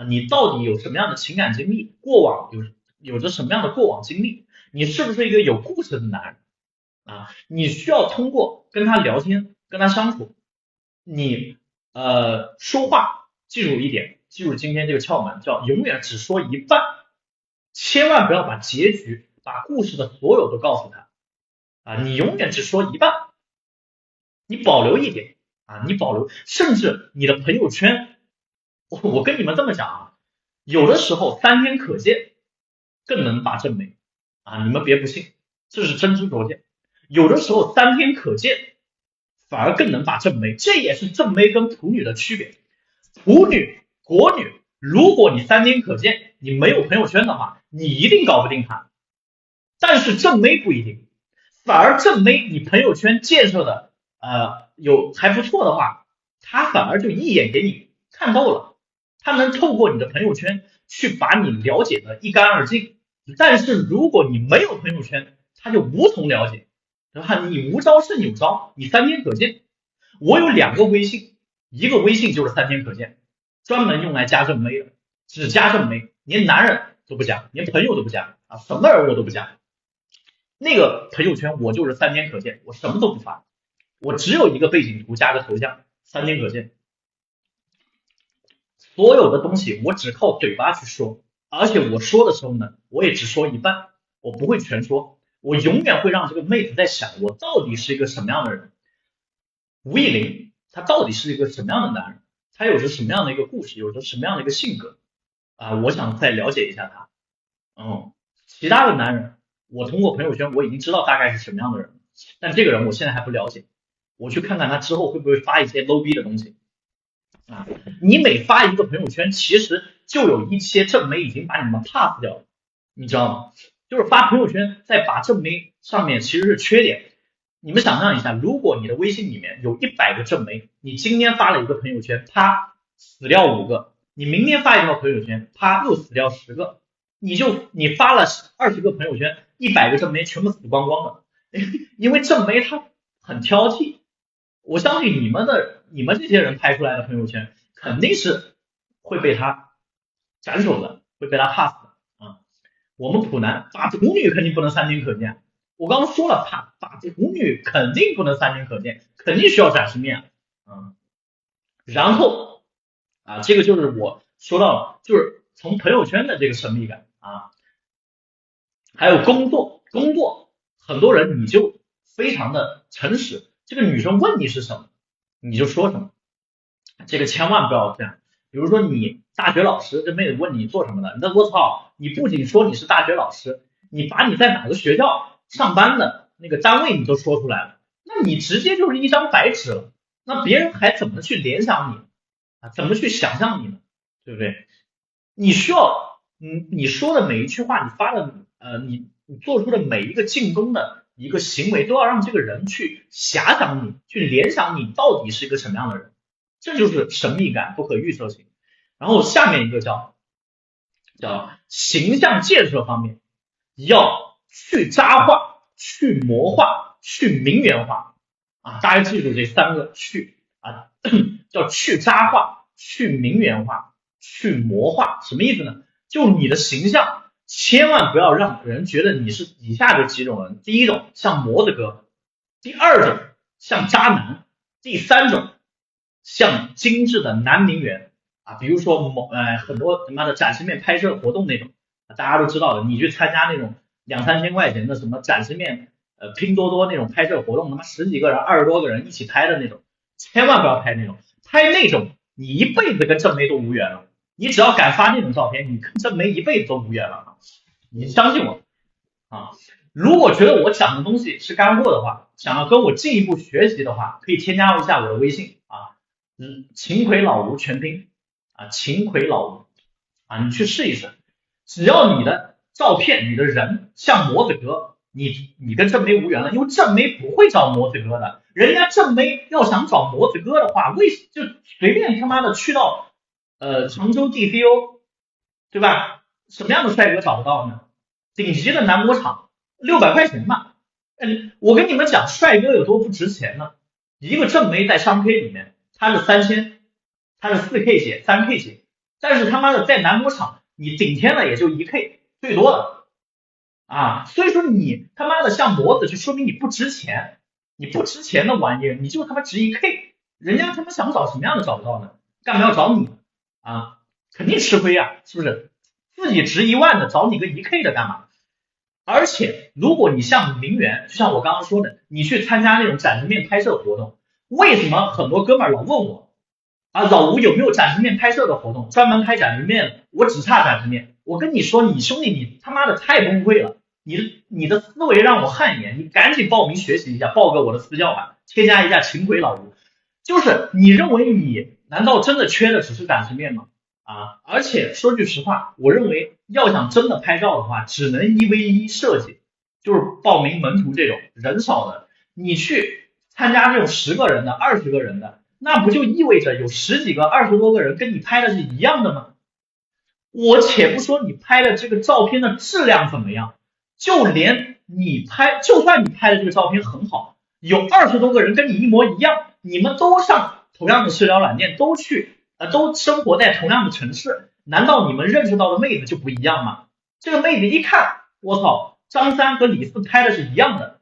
A: 你到底有什么样的情感经历，过往有着什么样的过往经历，你是不是一个有故事的男人你需要通过跟他聊天，跟他相处，你说话记住一点，记住今天这个窍门，叫永远只说一半，千万不要把结局把故事的所有都告诉他你永远只说一半，你保留一点你保留，甚至你的朋友圈，我跟你们这么讲有的时候3天可见更能把正妹你们别不信，这是真知灼见。有的时候3天可见反而更能把正妹，这也是正妹跟普女的区别。普女、国女如果你三天可见，你没有朋友圈的话，你一定搞不定他。但是正妹不一定，反而正妹你朋友圈建设的还不错的话，他反而就一眼给你看透了，他能透过你的朋友圈去把你了解的一干二净。但是如果你没有朋友圈，他就无从了解，对吧？你无招胜有招，你三天可见。我有2个微信，一个微信就是三天可见，专门用来加正妹的，只加正妹，连男人都不加，连朋友都不加啊，什么人我都不加。那个朋友圈我就是三天可见，我什么都不发，我只有一个背景图加个头像，三天可见。所有的东西我只靠嘴巴去说，而且我说的时候呢，我也只说一半，我不会全说，我永远会让这个妹子在想我到底是一个什么样的人。吴亦玲他到底是一个什么样的男人，他有着什么样的一个故事，有着什么样的一个性格我想再了解一下他。其他的男人我通过朋友圈我已经知道大概是什么样的人，但这个人我现在还不了解，我去看看他之后会不会发一些 low 逼的东西你每发一个朋友圈，其实就有一些正妹已经把你们 pass 掉了，你知道吗？就是发朋友圈再把正妹上面其实是缺点。你们想象一下，如果你的微信里面有100个正妹，你今天发了一个朋友圈，啪死掉5个，你明天发一条朋友圈，啪又死掉10个，你发了20个朋友圈，100个正妹全部死光光了。因为正妹她很挑剔，我相信你们这些人拍出来的朋友圈肯定是会被他斩首的，会被他 pass 的我们普男把处女肯定不能三天可见，我刚刚说了，把处女肯定不能三天可见，肯定需要展示面然后这个就是我说到了，就是从朋友圈的这个神秘感还有工作很多人你就非常的诚实，这个女生问你是什么你就说什么，这个千万不要这样。比如说你大学老师，这妹子问你做什么的，那我操，你不仅说你是大学老师，你把你在哪个学校上班的那个单位你都说出来了，那你直接就是一张白纸了，那别人还怎么去联想你怎么去想象你呢？对不对？你需要你说的每一句话，你发的你做出的每一个进攻的一个行为，都要让这个人去遐想你，去联想你到底是一个什么样的人，这就是神秘感，不可预测性。然后下面一个叫形象建设方面，要去渣化、去魔化、去名媛化大家记住这3个去叫去渣化、去名媛化、去魔化。什么意思呢？就你的形象千万不要让人觉得你是以下这几种人，第一种像模子哥，第二种像渣男，第三种像精致的男名媛比如说很多他妈的展示面拍摄活动那种大家都知道的，你去参加那种2-3千块钱的什么展示面拼多多那种拍摄活动，他妈10几个人20多个人一起拍的那种，千万不要拍那种，拍那种你一辈子跟正妹都无缘了，你只要敢发那种照片，你跟正妹一辈子都无缘了你相信我如果觉得我讲的东西是干货的话，想要跟我进一步学习的话，可以添加一下我的微信秦魁老吴全拼秦魁老吴你去试一试，只要你的照片你的人像模子哥，你跟正妹无缘了，因为正妹不会找模子哥的，人家正妹要想找模子哥的话，就随便他妈的去到常州 DCO 对吧，什么样的帅哥找不到呢？顶级的男模场600块钱嘛我跟你们讲帅哥有多不值钱呢，一个正妹在商 K 里面他是3000，他是4K 血 3K 血，但是他妈的在男模场你顶天了也就1K 最多了所以说你他妈的像模子就说明你不值钱，你不值钱的玩意儿你就他妈值1K， 人家他妈想找什么样的找不到呢，干嘛要找你肯定吃亏是不是？自己值1万的找你个1K 的干嘛？而且如果你像名媛，就像我刚刚说的，你去参加那种展示面拍摄活动，为什么很多哥们儿老问我老吴有没有展示面拍摄的活动，专门拍展示面，我只差展示面。我跟你说，你兄弟你他妈的太崩溃了，你的思维让我汗颜，你赶紧报名学习一下，报个我的私教吧，添加一下秦魁老吴。就是你认为你难道真的缺的只是展示面吗？而且说句实话，我认为要想真的拍照的话，只能1v1设计，就是报名门徒这种人少的，你去参加这种10个人的、20个人的，那不就意味着有10几个、20多个人跟你拍的是一样的吗？我且不说你拍的这个照片的质量怎么样，就连就算你拍的这个照片很好，有20多个人跟你一模一样，你们都上同样的社交软件，都生活在同样的城市，难道你们认识到的妹子就不一样吗？这个妹子一看，我操，张三和李四拍的是一样的，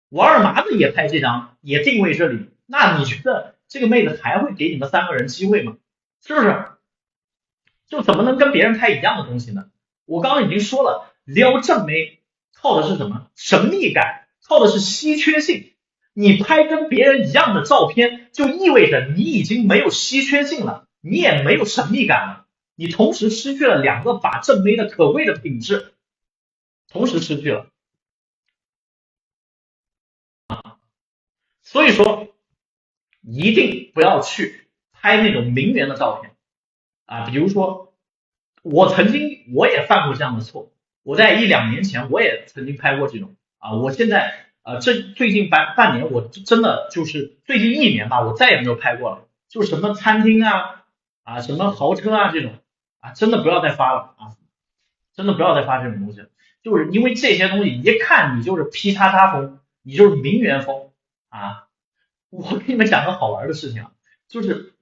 A: 我二麻子也拍这张，也定位这里，那你觉得这个妹子还会给你们3个人机会吗？是不是？就怎么能跟别人拍一样的东西呢？我刚刚已经说了，撩正妹靠的是什么？神秘感，靠的是稀缺性。你拍跟别人一样的照片，就意味着你已经没有稀缺性了，你也没有神秘感了，你同时失去了2个把正妹的可贵的品质，同时失去了。所以说，一定不要去拍那种名媛的照片比如说，我也犯过这样的错，我在1-2年前我也曾经拍过这种我现在最近半年我真的就是最近1年吧，我再也没有拍过了，就什么餐厅什么豪车这种真的不要再发了真的不要再发这种东西了，就是因为这些东西一看你就是 P 叉叉风，你就是名媛风我给你们讲个好玩的事情就是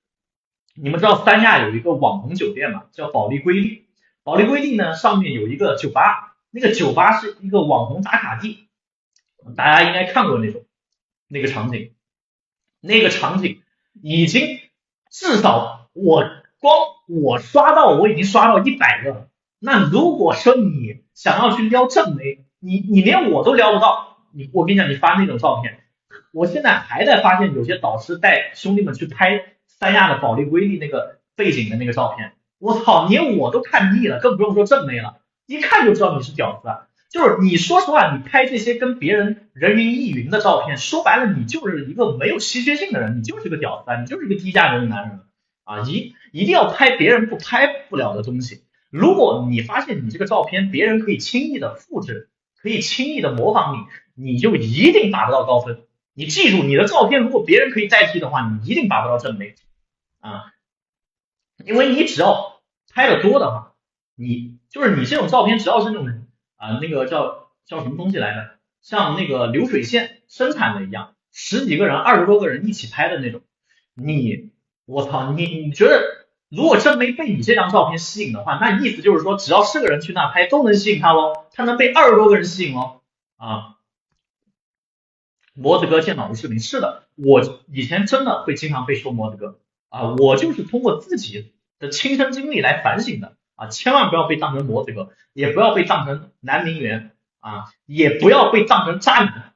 A: 你们知道三亚有一个网红酒店嘛，叫保利瑰丽。保利瑰丽呢上面有一个酒吧，那个酒吧是一个网红打卡地，大家应该看过那个场景，那个场景已经至少我已经刷到100个了。那如果说你想要去撩正妹，你连我都撩不到，我跟你讲，你发那种照片，我现在还在发现有些导师带兄弟们去拍三亚的保利瑰丽那个背景的那个照片，我操，连我都看腻了，更不用说正妹了，一看就知道你是屌丝就是你说实话，你拍这些跟别人人云亦云的照片，说白了你就是一个没有稀缺性的人，你就是个屌丝你就是一个低价值的男人一定要拍别人拍不了的东西。如果你发现你这个照片别人可以轻易的复制，可以轻易的模仿你就一定达不到高分。你记住，你的照片如果别人可以代替的话，你一定达不到正妹因为你只要拍的多的话，你这种照片只要是那种那个叫什么东西来着，像那个流水线生产的一样，10几个人20多个人一起拍的那种，我操，你觉得如果正妹被你这张照片吸引的话，那意思就是说只要是个人去那拍都能吸引他咯，他能被20多个人吸引咯模子哥见脑无视频，是的，我以前真的会经常被说模子哥我就是通过自己的亲身经历来反省的千万不要被当成模子哥，也不要被当成男名媛也不要被当成渣男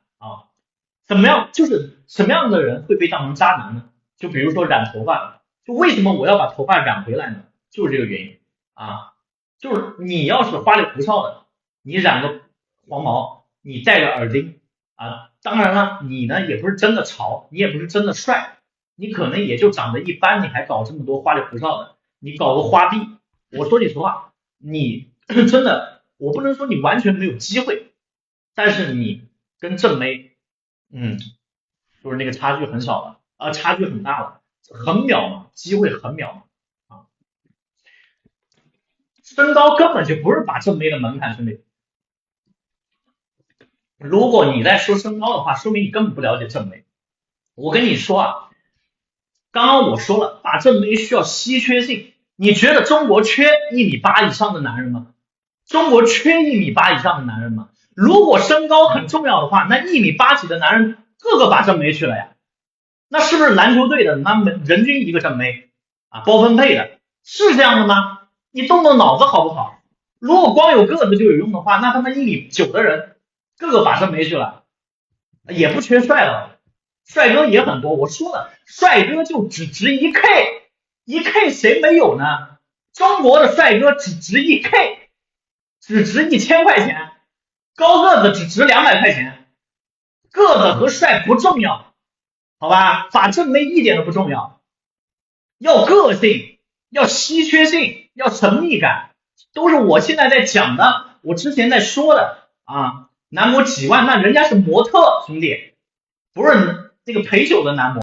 A: 怎么样？就是什么样的人会被当成渣男呢？就比如说染头发，就为什么我要把头发染回来呢？就是这个原因就是你要是花里胡哨的，你染个黄毛，你戴个耳钉当然了，你呢也不是真的潮，你也不是真的帅，你可能也就长得一般，你还搞这么多花里胡哨的，你搞个花臂，我说句实话，你真的，我不能说你完全没有机会，但是你跟正妹就是那个差距很小了差距很大了，很渺茫，机会很渺茫身高根本就不是把正妹的门槛，兄弟。如果你在说身高的话，说明你根本不了解正妹。我跟你说刚刚我说了，把正妹需要稀缺性。你觉得中国缺1米8以上的男人吗？中国缺1米8以上的男人吗？如果身高很重要的话，那1米8几的男人个个把正妹去了呀。那是不是篮球队的那人均一个正妹包分配的，是这样的吗？你动动脑子好不好？如果光有个子就有用的话，那他妈1米9的人个个把正妹去了，也不缺帅了，帅哥也很多。我说了，帅哥就只值1K，1K 谁没有呢？中国的帅哥只值1K，只值1000块钱，高个子只值200块钱，个子和帅不重要，好吧？把正妹一点都不重要，要个性，要稀缺性，要神秘感，都是我现在在讲的，我之前在说的啊。男模几万，那人家是模特，兄弟，不是这个陪酒的男模。